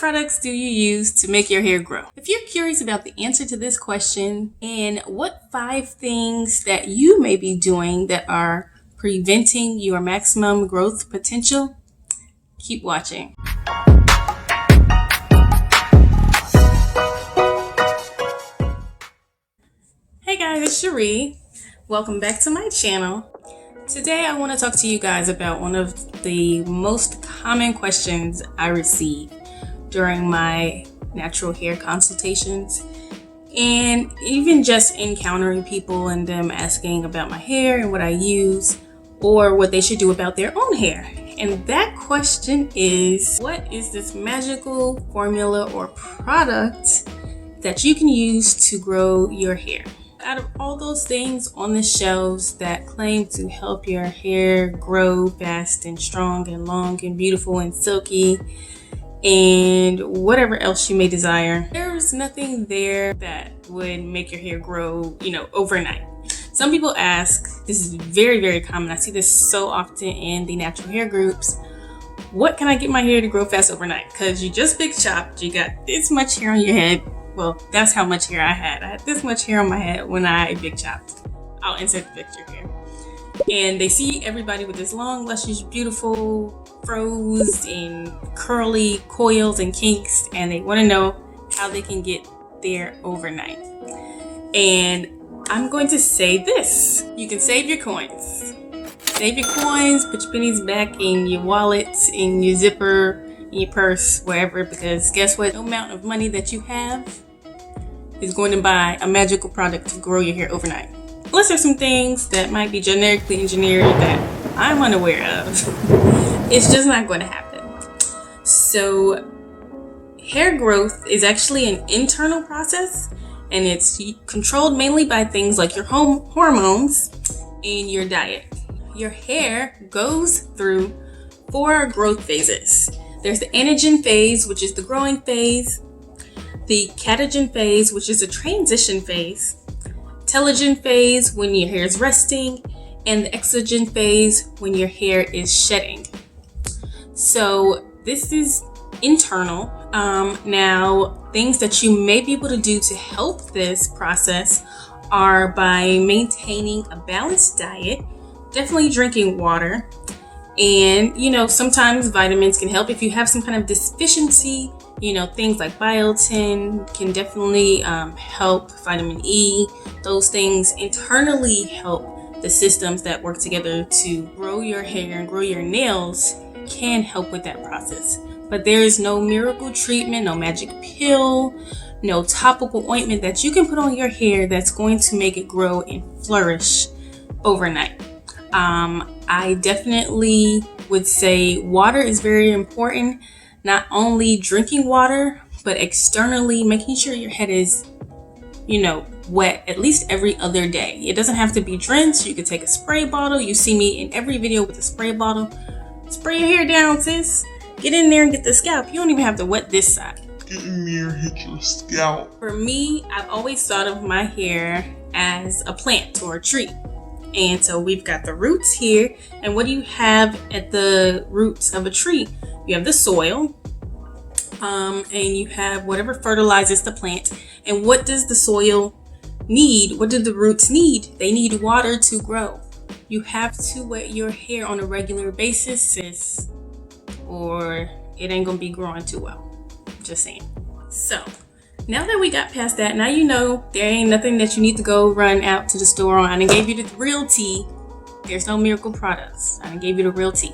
products do you use to make your hair grow? If you're curious about the answer to this question and what 5 things that you may be doing that are preventing your maximum growth potential, keep watching. Hey guys, it's Cherie. Welcome back to my channel. Today I want to talk to you guys about one of the most common questions I receive during my natural hair consultations, and even just encountering people and them asking about my hair and what I use or what they should do about their own hair. And that question is, what is this magical formula or product that you can use to grow your hair? Out of all those things on the shelves that claim to help your hair grow fast and strong and long and beautiful and silky and whatever else you may desire, there's nothing there that would make your hair grow, overnight. Some people ask, this is very, very common. I see this so often in the natural hair groups. What can I get my hair to grow fast overnight? Because you just big chopped, you got this much hair on your head. Well, that's how much hair I had. I had this much hair on my head when I big chopped. I'll insert the picture here. And they see everybody with this long, luscious, beautiful froze and curly coils and kinks, and they want to know how they can get there overnight. And I'm going to say this. You can save your coins. Save your coins, put your pennies back in your wallet, in your zipper, in your purse, wherever, because guess what? No amount of money that you have is going to buy a magical product to grow your hair overnight. Unless there's some things that might be generically engineered that I'm unaware of. It's just not going to happen. So hair growth is actually an internal process, and it's controlled mainly by things like your hormones and your diet. Your hair goes through 4 growth phases. There's the anagen phase, which is the growing phase, the catagen phase, which is a transition phase, telogen phase, when your hair is resting, and the exogen phase, when your hair is shedding. So this is internal. Now, things that you may be able to do to help this process are by maintaining a balanced diet, definitely drinking water, and sometimes vitamins can help if you have some kind of deficiency. Things like biotin can definitely help, vitamin E. Those things internally help the systems that work together to grow your hair and grow your nails, can help with that process. But there is no miracle treatment, no magic pill, no topical ointment that you can put on your hair that's going to make it grow and flourish overnight. I definitely would say water is very important. Not only drinking water, but externally making sure your head is, wet at least every other day. It doesn't have to be drenched. You could take a spray bottle. You see me in every video with a spray bottle. Spray your hair down, sis. Get in there and get the scalp. You don't even have to wet this side. Get in there, hit your scalp. For me, I've always thought of my hair as a plant or a tree. And so we've got the roots here. And what do you have at the roots of a tree? You have the soil, and you have whatever fertilizes the plant. And what does the soil need? What do the roots need? They need water to grow. You have to wet your hair on a regular basis, sis, or it ain't gonna be growing too well. Just saying. So now that we got past that, now there ain't nothing that you need to go run out to the store on. I done gave you the real tea. There's no miracle products. I done gave you the real tea.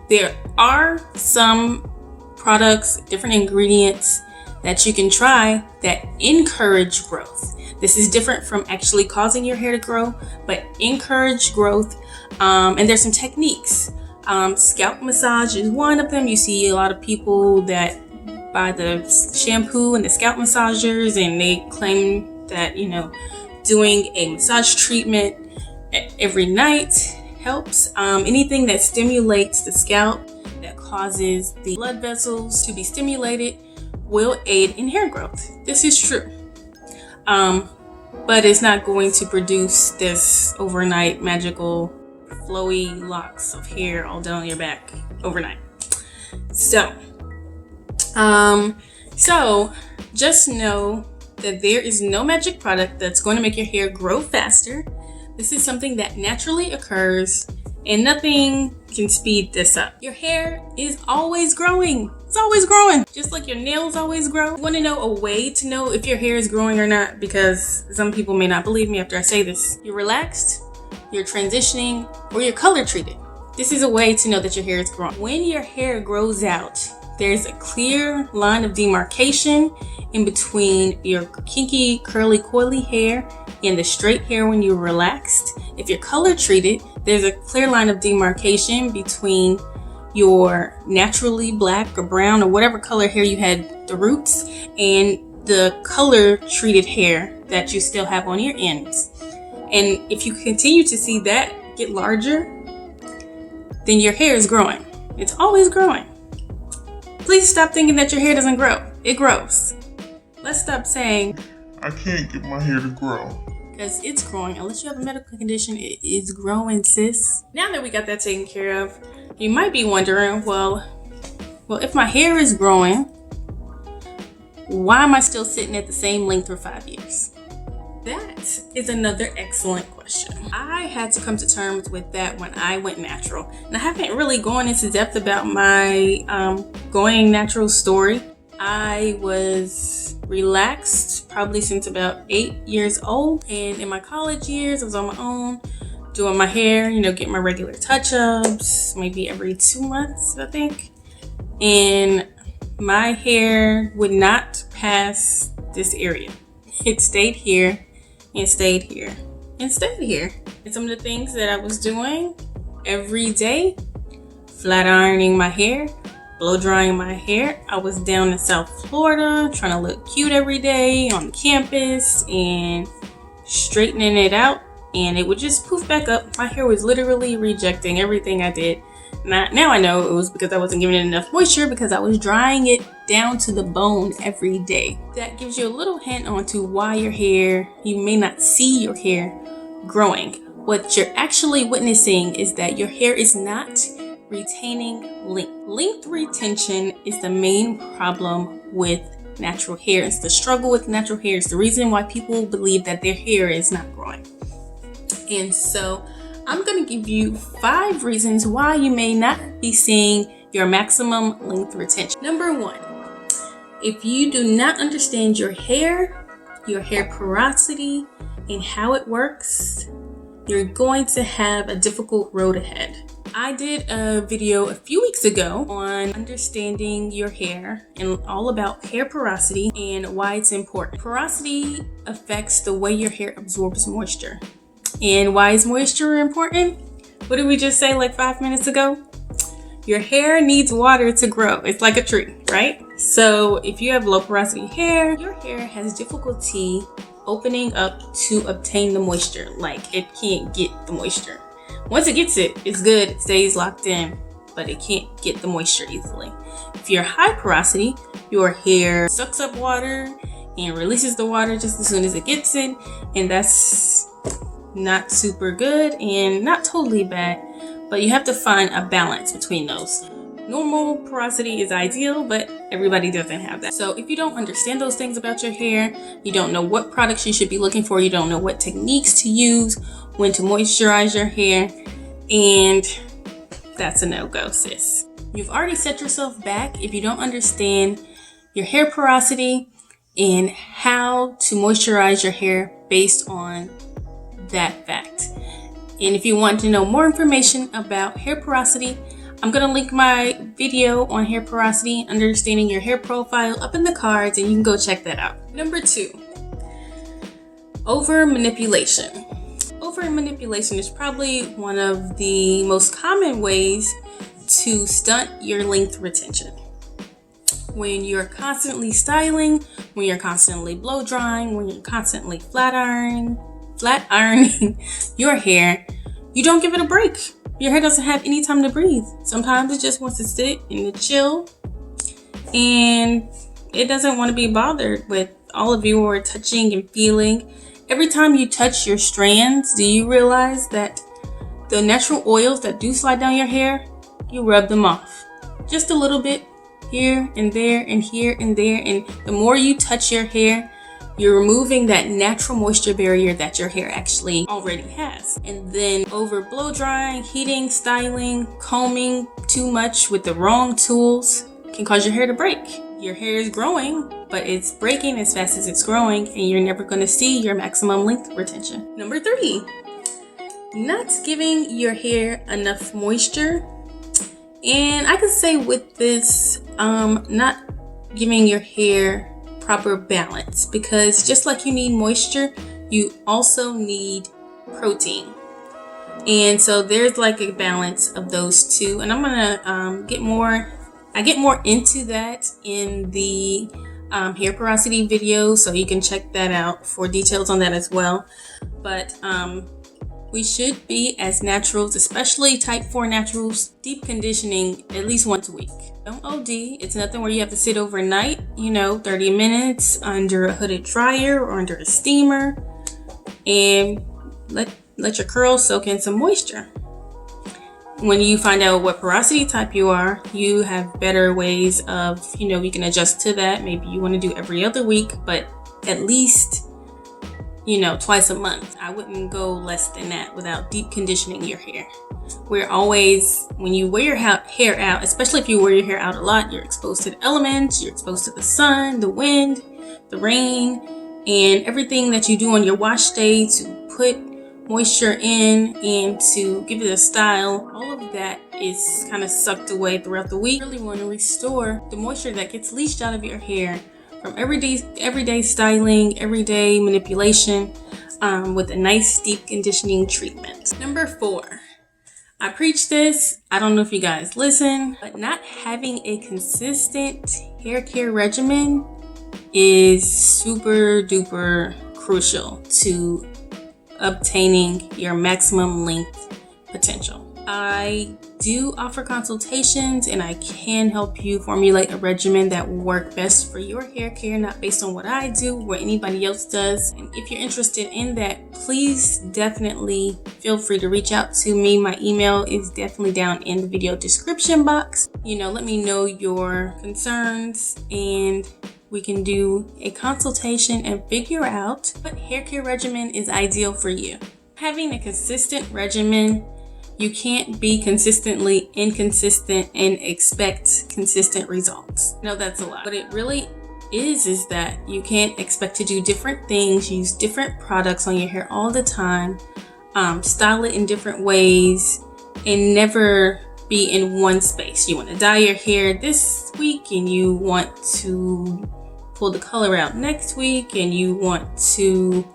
There are some products, different ingredients that you can try that encourage growth. This is different from actually causing your hair to grow, but encourage growth. And there's some techniques. Scalp massage is one of them. You see a lot of people that buy the shampoo and the scalp massagers, and they claim that, doing a massage treatment every night helps. Anything that stimulates the scalp, that causes the blood vessels to be stimulated, will aid in hair growth. This is true. But it's not going to produce this overnight magical flowy locks of hair all down your back overnight. So So just know that there is no magic product that's going to make your hair grow faster. This is something that naturally occurs and nothing can speed this up. Your hair is always growing. It's always growing. Just like your nails always grow. You want to know a way to know if your hair is growing or not, because some people may not believe me after I say this. You're relaxed, you're transitioning, or you're color treated. This is a way to know that your hair is growing. When your hair grows out, there's a clear line of demarcation in between your kinky, curly, coily hair and the straight hair when you're relaxed. If you're color treated, there's a clear line of demarcation between your naturally black or brown or whatever color hair you had, the roots, and the color treated hair that you still have on your ends. And if you continue to see that get larger, then your hair is growing. It's always growing. Please stop thinking that your hair doesn't grow. It grows. Let's stop saying, I can't get my hair to grow. Because it's growing. Unless you have a medical condition, it is growing, sis. Now that we got that taken care of, you might be wondering, well, if my hair is growing, why am I still sitting at the same length for 5 years? That is another excellent question. I had to come to terms with that when I went natural. And I haven't really gone into depth about my going natural story. I was relaxed probably since about 8 years old. And in my college years, I was on my own, doing my hair, getting my regular touch-ups, maybe every 2 months, I think. And my hair would not pass this area. It stayed here. And stayed here and stayed here. And some of the things that I was doing every day, flat ironing my hair, blow drying my hair. I was down in South Florida trying to look cute every day on campus and straightening it out, and it would just poof back up. My hair was literally rejecting everything I did. Now I know it was because I wasn't giving it enough moisture, because I was drying it down to the bone every day. That gives you a little hint onto why you may not see your hair growing. What you're actually witnessing is that your hair is not retaining length. Length retention is the main problem with natural hair. It's the struggle with natural hair. It's the reason why people believe that their hair is not growing. And so I'm going to give you 5 reasons why you may not be seeing your maximum length retention. Number 1, if you do not understand your hair porosity, and how it works, you're going to have a difficult road ahead. I did a video a few weeks ago on understanding your hair and all about hair porosity and why it's important. Porosity affects the way your hair absorbs moisture. And why is moisture important? What did we just say like 5 minutes ago? Your hair needs water to grow. It's like a tree, right? So if you have low porosity hair, your hair has difficulty opening up to obtain the moisture. Like, it can't get the moisture. Once it gets it, it's good. It stays locked in, but it can't get the moisture easily. If you're high porosity, your hair sucks up water and releases the water just as soon as it gets it. And that's not super good and not totally bad, but you have to find a balance between those. Normal porosity is ideal, but everybody doesn't have that. So if you don't understand those things about your hair, you don't know what products you should be looking for, you don't know what techniques to use, when to moisturize your hair, and that's a no-go, sis. You've already set yourself back if you don't understand your hair porosity and how to moisturize your hair based on that fact. And if you want to know more information about hair porosity, I'm going to link my video on hair porosity, understanding your hair profile, up in the cards, and you can go check that out. Number 2, over manipulation. Over manipulation is probably one of the most common ways to stunt your length retention. When you're constantly styling, when you're constantly blow drying, when you're constantly flat ironing your hair, you don't give it a break. Your hair doesn't have any time to breathe. Sometimes it just wants to sit and to chill, and it doesn't want to be bothered with all of your touching and feeling. Every time you touch your strands, do you realize that the natural oils that do slide down your hair, you rub them off just a little bit, here and there and here and there. And the more you touch your hair, you're removing that natural moisture barrier that your hair actually already has. And then over blow drying, heating, styling, combing too much with the wrong tools can cause your hair to break. Your hair is growing, but it's breaking as fast as it's growing, and you're never going to see your maximum length retention. Number 3, not giving your hair enough moisture. And I could say with this, not giving your hair proper balance, because just like you need moisture, you also need protein. And so there's like a balance of those two, and I'm gonna get more into that in the hair porosity video, so you can check that out for details on that as well. But we should be, as naturals, especially type 4 naturals, deep conditioning at least once a week. Don't OD. It's nothing where you have to sit overnight, 30 minutes under a hooded dryer or under a steamer, and let your curls soak in some moisture. When you find out what porosity type you are, you have better ways of, you can adjust to that. Maybe you want to do every other week, but at least twice a month. I wouldn't go less than that without deep conditioning your hair. We're always, when you wear your hair out, especially if you wear your hair out a lot, you're exposed to the elements, you're exposed to the sun, the wind, the rain, and everything that you do on your wash day to put moisture in and to give it a style. All of that is kind of sucked away throughout the week. You really want to restore the moisture that gets leached out of your hair from everyday styling, everyday manipulation, with a nice deep conditioning treatment. Number 4, I preach this. I don't know if you guys listen, but not having a consistent hair care regimen is super duper crucial to obtaining your maximum length potential. I do offer consultations, and I can help you formulate a regimen that will work best for your hair care, not based on what I do or what anybody else does. And if you're interested in that, please definitely feel free to reach out to me. My email is definitely down in the video description box. Let me know your concerns, and we can do a consultation and figure out what hair care regimen is ideal for you. Having a consistent regimen, you can't be consistently inconsistent and expect consistent results. I know that's a lot, but it really is that you can't expect to do different things, use different products on your hair all the time, style it in different ways, and never be in one space. You want to dye your hair this week, and you want to pull the color out next week, and you want to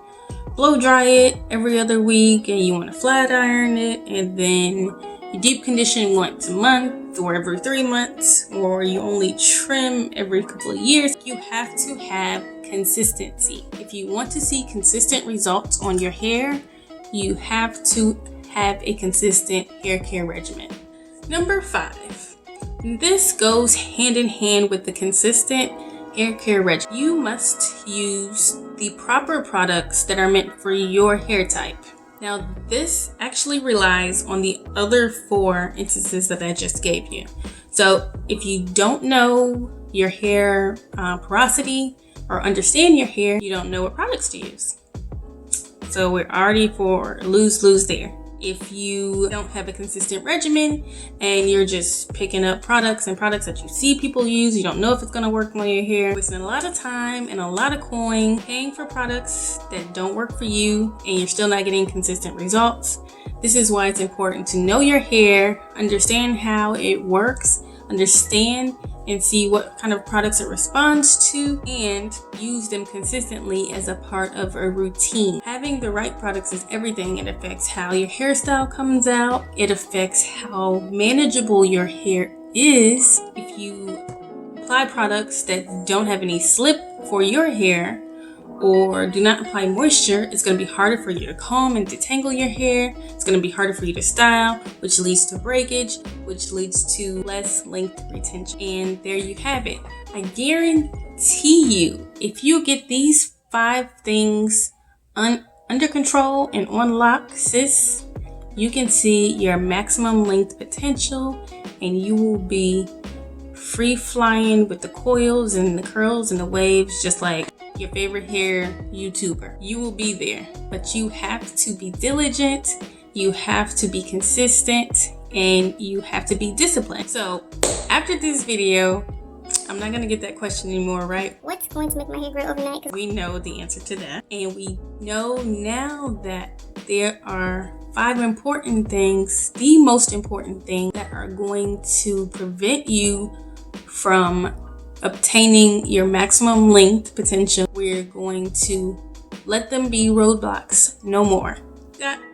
blow dry it every other week, and you want to flat iron it, and then you deep condition once a month or every 3 months, or you only trim every couple of years. You have to have consistency. If you want to see consistent results on your hair, you have to have a consistent hair care regimen. Number 5, this goes hand in hand with the consistent hair care regimen. You must use the proper products that are meant for your hair type. Now, this actually relies on the other 4 instances that I just gave you. So if you don't know your hair porosity or understand your hair, you don't know what products to use. So we're already for lose there. If you don't have a consistent regimen and you're just picking up products that you see people use, you don't know if it's going to work on your hair, wasting a lot of time and a lot of coin paying for products that don't work for you, and you're still not getting consistent results. This is why it's important to know your hair, understand how it works, understand and see what kind of products it responds to, and use them consistently as a part of a routine. Having the right products is everything. It affects how your hairstyle comes out. It affects how manageable your hair is. If you apply products that don't have any slip for your hair, or do not apply moisture, it's going to be harder for you to comb and detangle your hair. It's going to be harder for you to style, which leads to breakage, which leads to less length retention. And there you have it. I guarantee you, if you get these 5 things under control and on lock, sis, you can see your maximum length potential, and you will be free flying with the coils and the curls and the waves, just like your favorite hair YouTuber. You will be there, but you have to be diligent, you have to be consistent, and you have to be disciplined. So after this video, I'm not gonna get that question anymore, right? What's going to make my hair grow overnight? We know the answer to that. And we know now that there are 5 important things, the most important thing that are going to prevent you from obtaining your maximum length potential. We're going to let them be roadblocks no more.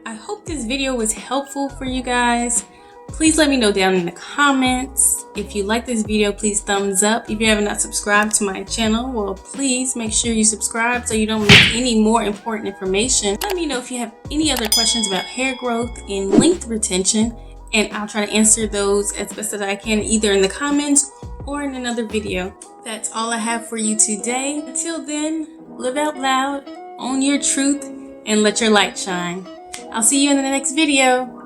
I hope this video was helpful for you guys. Please let me know down in the comments. If you like this video, please thumbs up. If you have not subscribed to my channel, well, please make sure you subscribe so you don't miss any more important information. Let me know if you have any other questions about hair growth and length retention, and I'll try to answer those as best as I can, either in the comments or in another video. That's all I have for you today. Until then, live out loud, own your truth, and let your light shine. I'll see you in the next video.